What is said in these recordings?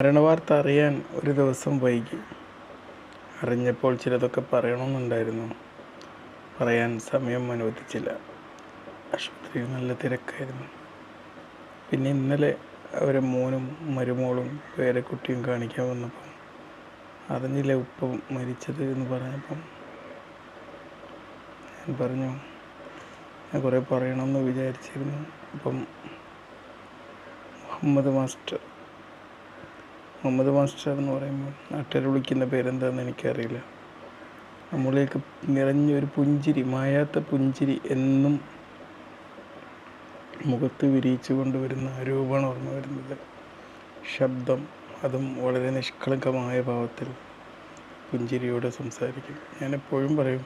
മരണവാർത്ത അറിയാൻ ഒരു ദിവസം വൈകി. അറിഞ്ഞപ്പോൾ ചിലതൊക്കെ പറയണമെന്നുണ്ടായിരുന്നു. പറയാൻ സമയം അനുവദിച്ചില്ല. ആശുപത്രിയിൽ നല്ല തിരക്കായിരുന്നു. പിന്നെ ഇന്നലെ അവരെ മോനും മരുമോളും പേരക്കുട്ടിയും കാണിക്കാൻ വന്നപ്പം അറിഞ്ഞില്ല ഉപ്പ മരിച്ചത് എന്ന് പറഞ്ഞപ്പം ഞാൻ പറഞ്ഞു, ഞാൻ കുറേ പറയണമെന്ന് വിചാരിച്ചിരുന്നു. അപ്പം മുഹമ്മദ് മാസ്റ്റർ എന്ന് പറയുമ്പോൾ നാട്ടുകാർ വിളിക്കുന്ന പേരെന്താണെന്ന് എനിക്കറിയില്ല. നമ്മളിലേക്ക് നിറഞ്ഞൊരു പുഞ്ചിരി, മായാത്ത പുഞ്ചിരി എന്നും മുഖത്ത് വിരിയിച്ചു കൊണ്ടുവരുന്ന രൂപമാണ് ഓർമ്മ വരുന്നത്. ശബ്ദം, അതും വളരെ നിഷ്കളങ്കമായ ഭാവത്തിൽ പുഞ്ചിരിയോടെ സംസാരിക്കും. ഞാനെപ്പോഴും പറയും,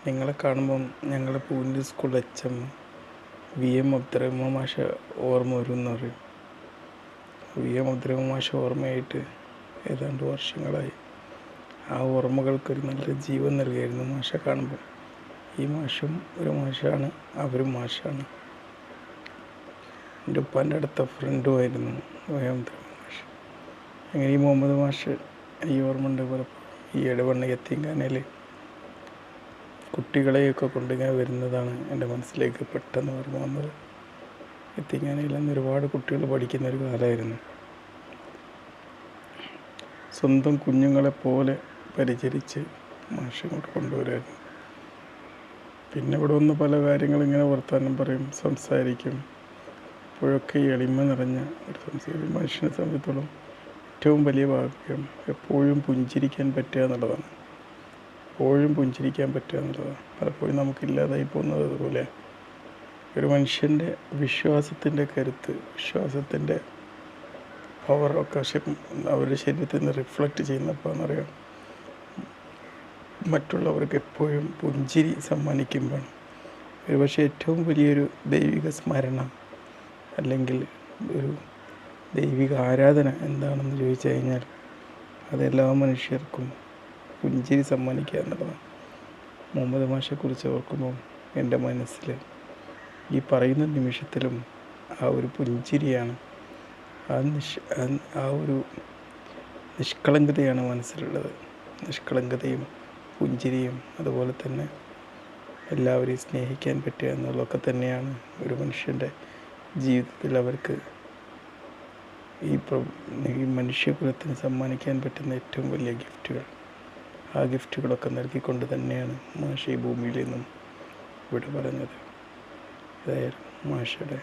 നിങ്ങളെ കാണുമ്പം ഞങ്ങളുടെ പൂന്തി സ്കൂൾ HM VM അബ്ദുറഹ്മാൻ മാഷ ഓർമ്മ വരും എന്ന് പറയും. VM അബ്ദുറഹ്മാൻ മാഷ ഓർമ്മയായിട്ട് ഏതാണ്ട് വർഷങ്ങളായി. ആ ഓർമ്മകൾക്കൊരു നല്ല ജീവൻ നൽകിയായിരുന്നു മാഷ കാണുമ്പോൾ. ഈ മാഷും ഒരു മാഷാണ്, അവരും മാഷാണ്. എൻ്റെ ഉപ്പാൻ്റെ അടുത്ത ഫ്രണ്ടുമായിരുന്നു VM അബ്ദുറഹ്മാൻ മാഷ്. അങ്ങനെ ഈ മുഹമ്മദ് മാഷ് ഈ ഓർമ്മ ഉണ്ട്. പലപ്പോഴും ഈ ഇടവണ്ണ യത്തീംഖാനയിൽ കുട്ടികളെയൊക്കെ കൊണ്ടിങ്ങനെ വരുന്നതാണ് എൻ്റെ മനസ്സിലേക്ക് പെട്ടെന്ന് ഓർമ്മ വന്നത്. യത്തീംഖാനയിൽ അന്ന് ഒരുപാട് കുട്ടികൾ പഠിക്കുന്ന ഒരു കാലമായിരുന്നു. സ്വന്തം കുഞ്ഞുങ്ങളെപ്പോലെ പരിചരിച്ച് മാഷിങ്ങോട്ട് കൊണ്ടുവരുമായിരുന്നു. പിന്നെ ഇവിടെ വന്ന് പല കാര്യങ്ങളിങ്ങനെ വർത്തമാനം പറയും, സംസാരിക്കും. അപ്പോഴൊക്കെ എളിമ നിറഞ്ഞ ഒരു സംസാരം. മനുഷ്യനെ സംബന്ധിച്ചിടത്തോളം ഏറ്റവും വലിയ ഭാഗ്യം എപ്പോഴും പുഞ്ചിരിക്കാൻ പറ്റുക എന്നുള്ളതാണ്. എപ്പോഴും പുഞ്ചിരിക്കാൻ പറ്റുക എന്നുള്ളതാണ്. പലപ്പോഴും നമുക്കില്ലാതായി പോകുന്നത് അതുപോലെ. ഒരു മനുഷ്യൻ്റെ വിശ്വാസത്തിൻ്റെ കരുത്ത്, വിശ്വാസത്തിൻ്റെ പവറൊക്കെ അവരുടെ ശരീരത്തിൽ നിന്ന് റിഫ്ലക്റ്റ് ചെയ്യുന്നപ്പോൾ എന്നറിയാം, മറ്റുള്ളവർക്ക് എപ്പോഴും പുഞ്ചിരി സമ്മാനിക്കുമ്പോൾ. ഒരുപക്ഷെ ഏറ്റവും വലിയൊരു ദൈവിക സ്മരണ അല്ലെങ്കിൽ ഒരു ദൈവിക ആരാധന എന്താണെന്ന് ചോദിച്ചു കഴിഞ്ഞാൽ അതെല്ലാ മനുഷ്യർക്കും പുഞ്ചിരി സമ്മാനിക്കുക എന്നുള്ളതാണ്. മുഹമ്മദ് മാഷെക്കുറിച്ച് ഓർക്കുമ്പോൾ എൻ്റെ മനസ്സിൽ ഈ പറയുന്ന നിമിഷത്തിലും ആ ഒരു പുഞ്ചിരിയാണ്, ആ ഒരു നിഷ്കളങ്കതയാണ് മനസ്സിലുള്ളത്. നിഷ്കളങ്കതയും പുഞ്ചിരിയും അതുപോലെ തന്നെ എല്ലാവരെയും സ്നേഹിക്കാൻ പറ്റുക എന്നുള്ളതൊക്കെ തന്നെയാണ് ഒരു മനുഷ്യൻ്റെ ജീവിതത്തിൽ അവർക്ക് ഈ മനുഷ്യകുലത്തിന് സമ്മാനിക്കാൻ പറ്റുന്ന ഏറ്റവും വലിയ ഗിഫ്റ്റുകൾ. ആ ഗിഫ്റ്റുകളൊക്കെ നൽകിക്കൊണ്ട് തന്നെയാണ് മാഷ ഈ ഭൂമിയിൽ നിന്നും ഇവിടെ പറഞ്ഞത്. ഏതായാലും മാഷയുടെ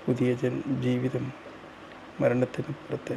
പുതിയ ജീവിതം മരണത്തിനപ്പുറത്തെ